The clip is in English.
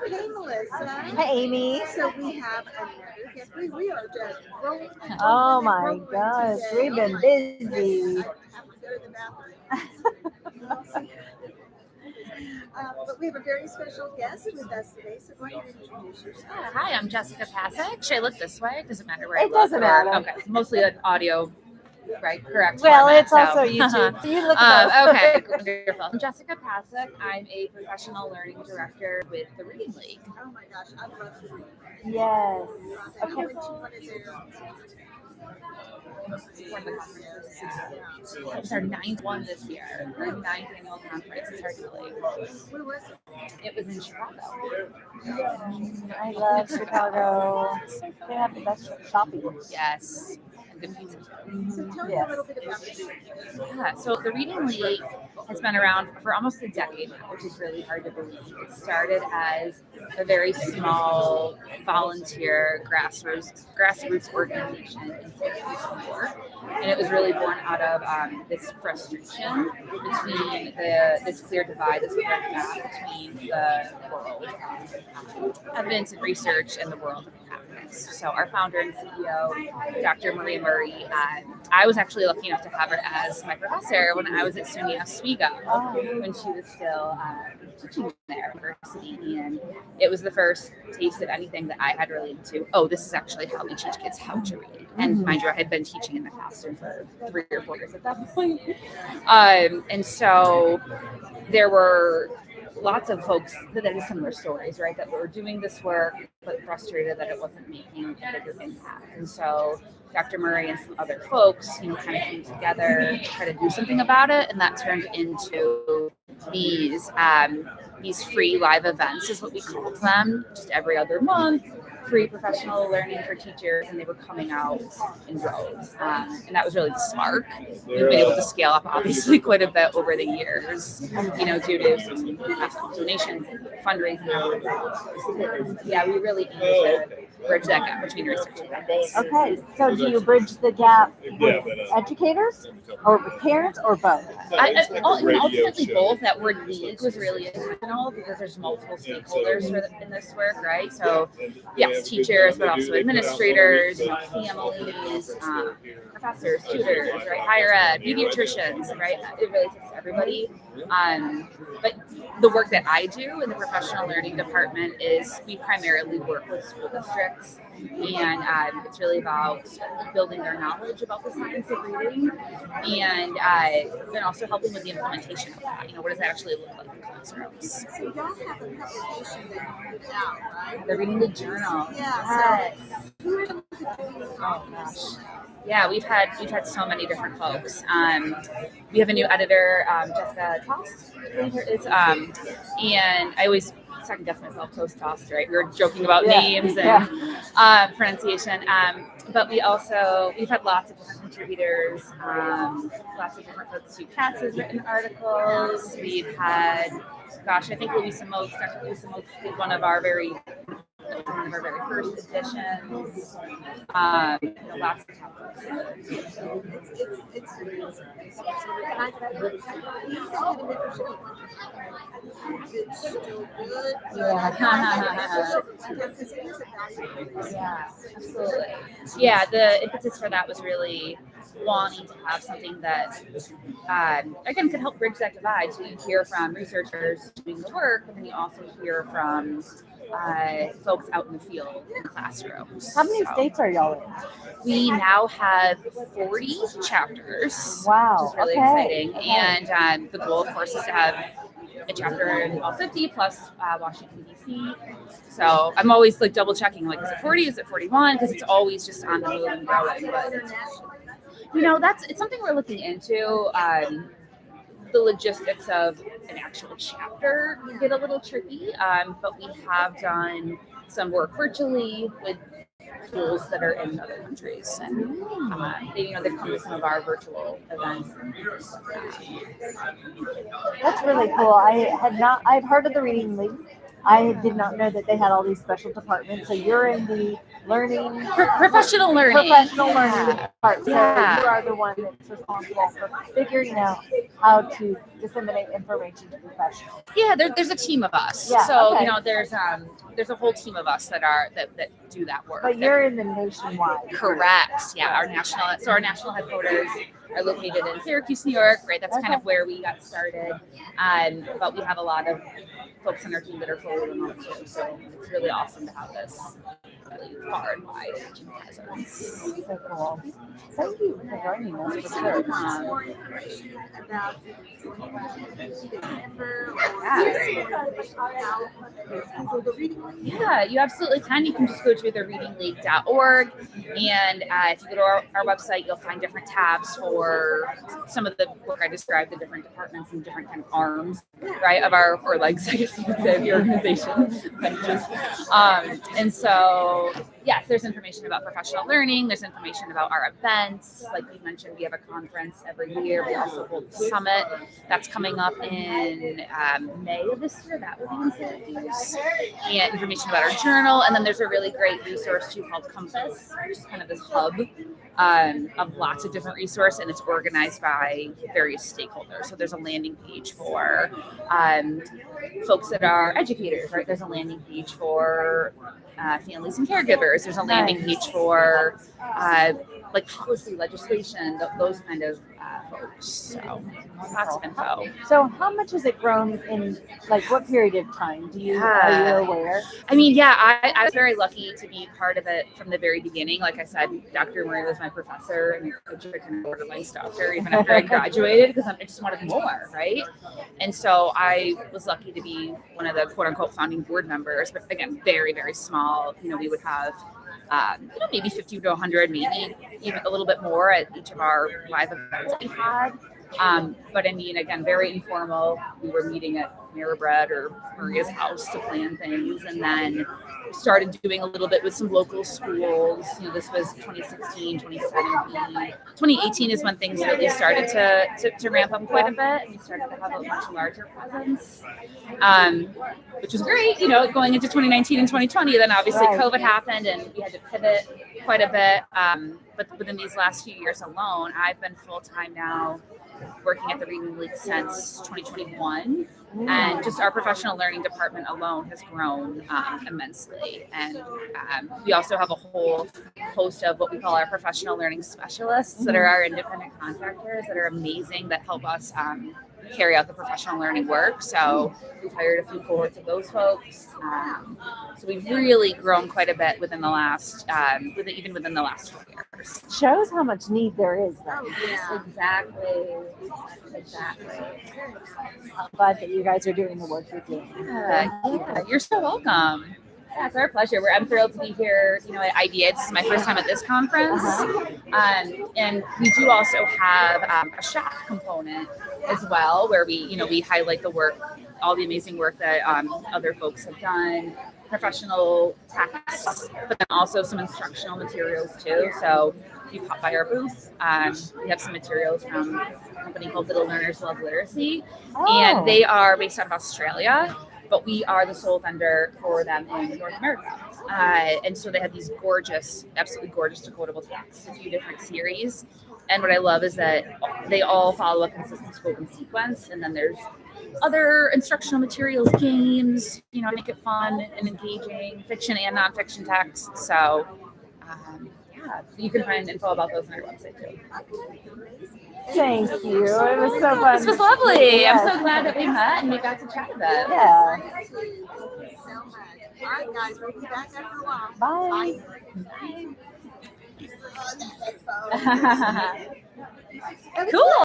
Hey, Melissa. Hi, Amy. So we have another guest. We are just rolling and Oh rolling and my rolling gosh, today. we've Oh been my busy. goodness. I have to go to the bathroom. But we have a very special guest with us today. So go ahead and introduce yourself. Hi, I'm Jessica Pasik. Should I look this way? Does it matter where I It look? doesn't matter. Okay, it's mostly an audio, right? Correct. Well, format, it's also YouTube. So you look okay, wonderful. I'm Jessica Pasik. I'm a professional learning director with the Reading League. Oh my gosh, I love the reading. Yes. I went to one of their It was our ninth one this year. Our ninth annual conference. It's hard to believe. Where was it? It was in Chicago. I love Chicago. They have the best shopping. Yes. And good pizza. So tell me a Yes. little bit about the reading. Yeah, so the Reading League has been around for almost a decade now, which is really hard to believe. It started as a very small volunteer grassroots organization in St. Louis, New York, and it was really born out of this frustration between this clear divide, this clear gap between the world of evidence and research and the world of practice. So our founder and CEO, Dr. Marie Murray, I was actually lucky enough to have her as my professor when I was at SUNY Oswego when she was still teaching there at university, and it was the first taste of anything that I had really into. Oh, this is actually how we teach kids how to read. And mind you, I had been teaching in the classroom for 3 or 4 years at that point. And so there were lots of folks that had similar stories, right? That were doing this work, but frustrated that it wasn't making a bigger impact. And so Dr. Murray and some other folks, kind of came together to try to do something about it, and that turned into these free live events, is what we called them, just every other month. Free professional learning for teachers, and they were coming out in droves. And that was really the spark. We've been able to scale up, obviously, quite a bit over the years, due to some donations and fundraising. Yeah, we really aim to bridge that gap between research and practice. Okay, so do you bridge the gap with educators or with parents or both? Ultimately, both. That word league was really intentional because there's multiple stakeholders in this work, right? So, yes, teachers, but also administrators, families, professors, tutors, right? Higher ed, pediatricians, right? It really takes everybody. But the work that I do in the professional learning department is we primarily work with school districts, and it's really about building their knowledge about the science of reading, and also helping with the implementation of that. What does that actually look like in classrooms? So y'all have a publication that you put out, right? The Reading League Journal. Yeah. Yes. So who are the ones that do the Oh gosh. Yeah, we've had so many different folks. We have a new editor, Jessica Tost, I believe it is, and I always second guess myself, Toast, right? We were joking about names and pronunciation, but we've had lots of different contributors, lots of different folks. Sue Katz has written articles. We've had, I think Louisa Moakes, Dr. Louisa Moakes did one of our very first editions. Lots of topics. it's and I had a membership at one time. It's still good. Yeah, absolutely. Yeah, the impetus for that was really wanting to have something that, again, could help bridge that divide. So you hear from researchers doing the work, but then you also hear from folks out in the field in classrooms. How many states are y'all in? We now have 40 chapters. Wow. Which is really exciting. And the goal, of course, is to have a chapter in all 50 plus Washington, D.C. So I'm always double checking, is it 40? Is it 41? Because it's always just on the move and growing. But it's something we're looking into. The logistics of an actual chapter get a little tricky, but we have done some work virtually with schools that are in other countries, and they've come to some of our virtual events. That's really cool. I've heard of the Reading League. I did not know that they had all these special departments. So you're in the learning, Professional learning. learning part. So Yeah. you are the one that's responsible for figuring out how to disseminate information to professionals. Yeah, there's a team of us. Yeah, So okay. there's a whole team of us that do that work. But you're in the nationwide. Correct. Yeah, our national headquarters are located in Syracuse, New York. Right, that's kind of where we got started. But we have a lot of folks on our team that are fully remote too. So it's really awesome to have this really far and wide presence. So cool. Thank you for joining us. If For someone sure. wants more information about the member or how to Google the reading link. Yeah, you absolutely can. You can just go to thereadingleague.org, and if you go to our website, you'll find different tabs for some of the work I described, the different departments and different kind of arms, right, of our, or legs, I guess you could say, of the organization. And so, yes, there's information about professional learning. There's information about our events. Like you mentioned, we have a conference every year. We also hold the summit that's coming up in May of this year. That will be in Syracuse. And information about our journal. And then there's a really great resource too called Compass, which is kind of this hub of lots of different resources, and it's organized by various stakeholders. So there's a landing page for folks that are educators, right? There's a landing page for families and caregivers. There's a landing page for like policy legislation, those kind of folks. So lots of info. So how much has it grown in like what period of time? Are you aware? I mean, yeah, I was very lucky to be part of it from the very beginning. Like I said, Dr. Murray was my professor and I kind of ordered my doctor even after I graduated because I just wanted more, right? And so I was lucky to be one of the quote unquote founding board members, but again, very, very small. We would have maybe 50 to 100, maybe even a little bit more at each of our live events we had. But I mean, again, very informal. We were meeting at Panera Bread or Maria's house to plan things, and then started doing a little bit with some local schools. This was 2016, 2017. 2018 is when things really started to ramp up quite a bit, and we started to have a much larger presence, which was great, going into 2019 and 2020. Then obviously COVID happened, and we had to pivot quite a bit. But within these last few years alone, I've been full-time now working at the Reading League since 2021. And just our professional learning department alone has grown immensely. And we also have a whole host of what we call our professional learning specialists that are our independent contractors that are amazing, that help us carry out the professional learning work. So we've hired a few cohorts of those folks. So we've really grown quite a bit within the last, even within the last 4 years. Shows how much need there is, though. Yeah, exactly. I'm glad that you guys are doing the work you're doing. Yeah, you're so welcome. Yeah, it's our pleasure. I'm thrilled to be here, at IDA. This is my first time at this conference. And we do also have a shop component as well, where we highlight the work, all the amazing work that other folks have done, professional texts, but then also some instructional materials too. So if you pop by our booth, we have some materials from a company called Little Learners Love Literacy, and they are based out of Australia, but we are the sole vendor for them in North America. And so they have these gorgeous, absolutely gorgeous decodable texts, a few different series. And what I love is that they all follow a consistent scope and sequence. And then there's other instructional materials, games, make it fun and engaging, fiction and nonfiction texts. So, you can find info about those on our website too. Thank you. It was so fun. This was lovely. Yes. I'm so glad that we met and we got to chat a bit. Yeah. All right, guys, we'll be back after a while. Bye. Bye. Cool.